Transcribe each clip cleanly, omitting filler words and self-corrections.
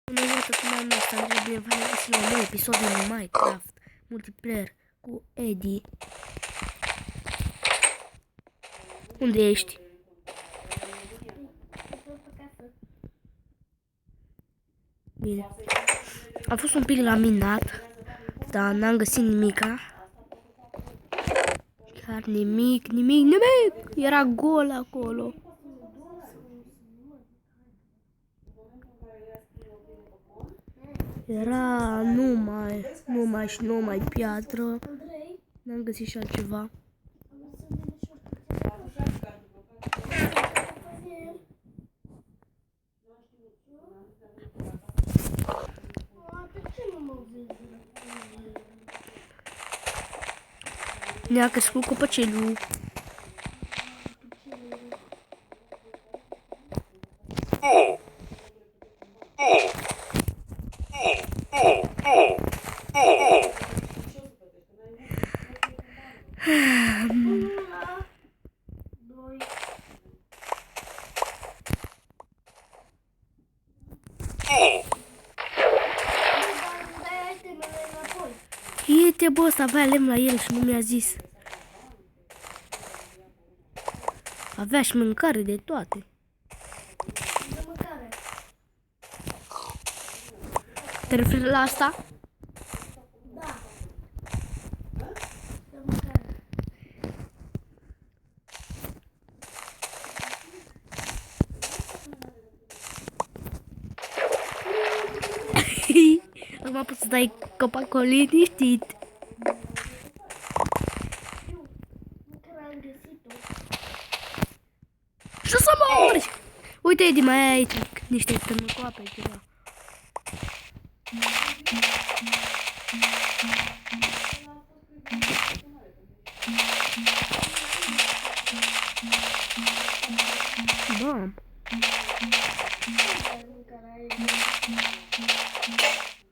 Bună ziua tuturor, mai mult, Andrei, bine v-am găsit la un nou episod din Minecraft multiplayer cu Eddie. Unde ești? Bine. Am fost un pic la minat, dar n-am găsit nimica. Chiar nimic. Era gol acolo. Era numai piatră. N-am găsit și altceva. Ne-a crescut copăcelul. Uite, bă, ăsta avea lemn la el și nu mi-a zis. Avea și mâncare de toate. Te referi la asta? Da. Acum poți să dai copacul liniștit. Și o să mori! Uite, Eddie, mai ai aici niște târnăcoape, ceva. Bam!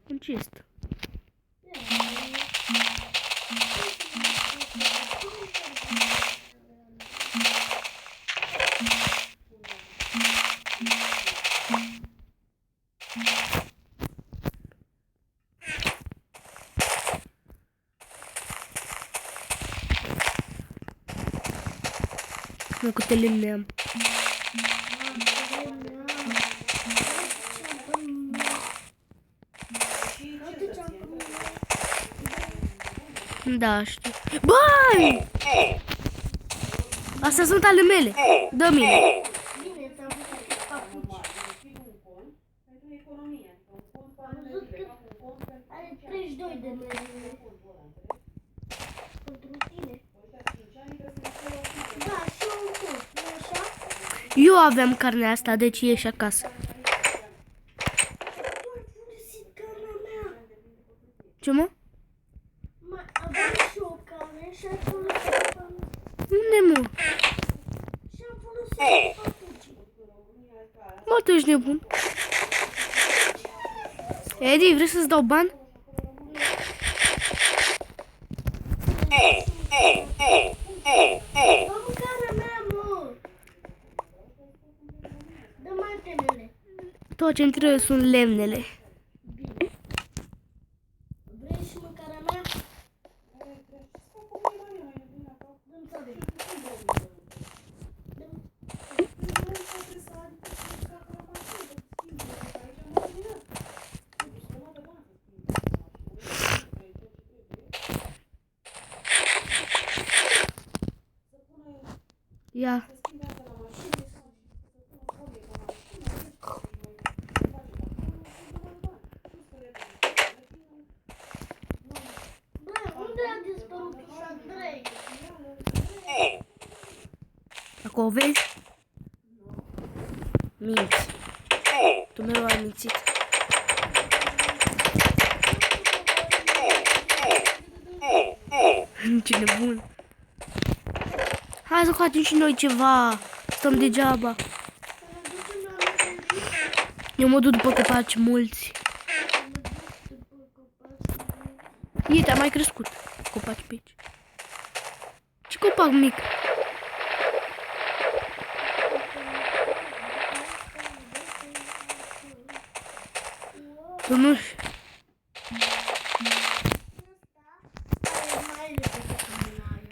Un chest. Nu câte lemne am. Da, știu. Băi! Astea sunt ale mele. Dă-mi-le. Bine, ți-am făcut papuci. Am văzut că are 32 de mele. Pentru tine. Da, și eu un curs, nu așa? Eu aveam carnea asta, deci ieși acasă. Tu ai folosit carnea mea. Ce, mă? Mai aveam și o carne și ai folosit carnea. Unde, mă? Și am folosit papuci. Mă, tu ești nebun. Eddie, vrei să-ți dau bani? Dă mâncarea mea, mă. Dă-mi antenele. Tot ce-mi trebuie sunt lemnele. Bine. Vrei și mâncarea mea? Dă-mi să vedem. Ia. Bă, unde a dispărut și Andrei? Acolo vezi? Minți. Tu mereu ai mințit. Ce nebun. Hai să facem și noi ceva. Stăm degeaba. Eu mă duc după copaci mulți. Uite, a mai crescut. Copaci pe aici. Ce copac mic? Tu nu... Are mai repede ca mâna aia.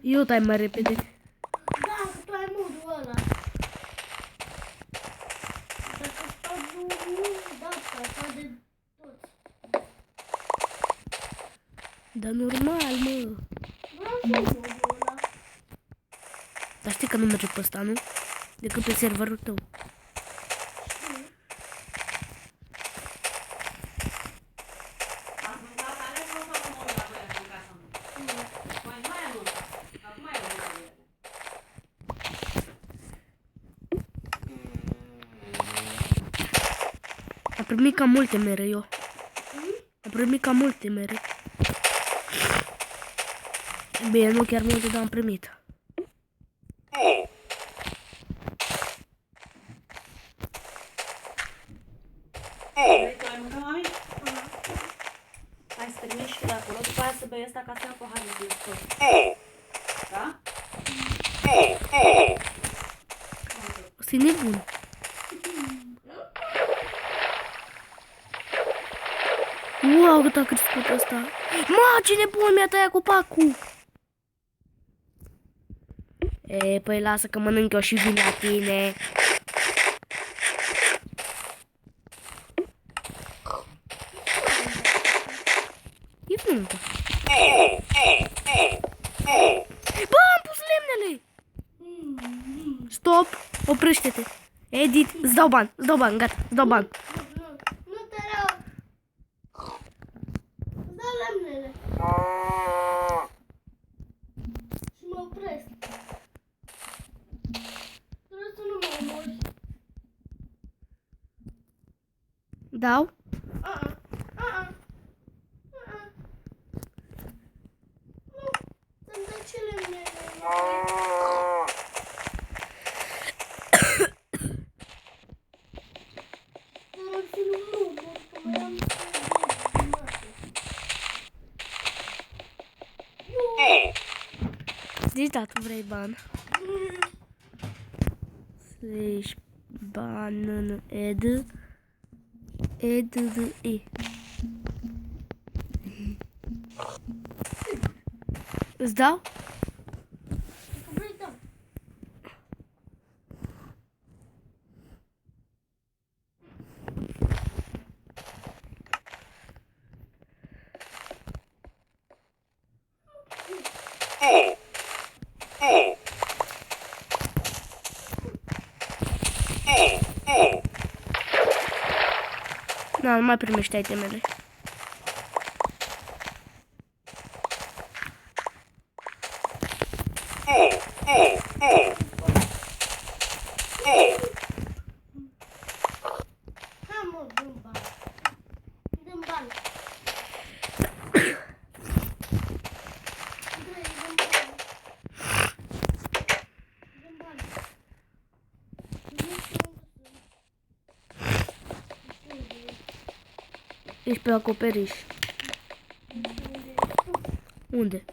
Eu dai mai repede. Da, că tu ai modul ăla. Dacă stau nu, da, asta de toți. Dar normal, mă. Vreau și eu modul ăla. Dar știi că nu merge pe ăsta, nu? Decât pe serverul tău. Am primit cam multe mere eu. Am primit cam multe mere. Bine, nu chiar multe, dar am primit. Vrei să mai mâncăm, mami? Hai să termin și de acolo, după aia să bei ăsta ca să iau paharul de sport. Da? Ăsta e nebun. Wow, cât a crescut ăsta. Ma, ce nebun, mi-a tăiat copacul. E, păi lasă că mănânc eu și vin la tine. E vântă. Bă, am pus lemnele. Stop, oprește-te. Edit, îți dau bani, gata, îți dau bani. Nu te rog. Îți dau lemnele. Și mă opresc. Trebuie să nu mă omori. Dau? Nu, să-mi dai ce lemnele. Dar ar fi nu mă, că mai am Zici da, tu vrei bani. Slash ban ed e. Îți dau? Vrei, da. Da, nu mai primești itemele. Hai mă, dă-mi bani. Dă-mi bani. Dă-mi bani. Dă-mi bani. Ești pe acoperiș. Unde?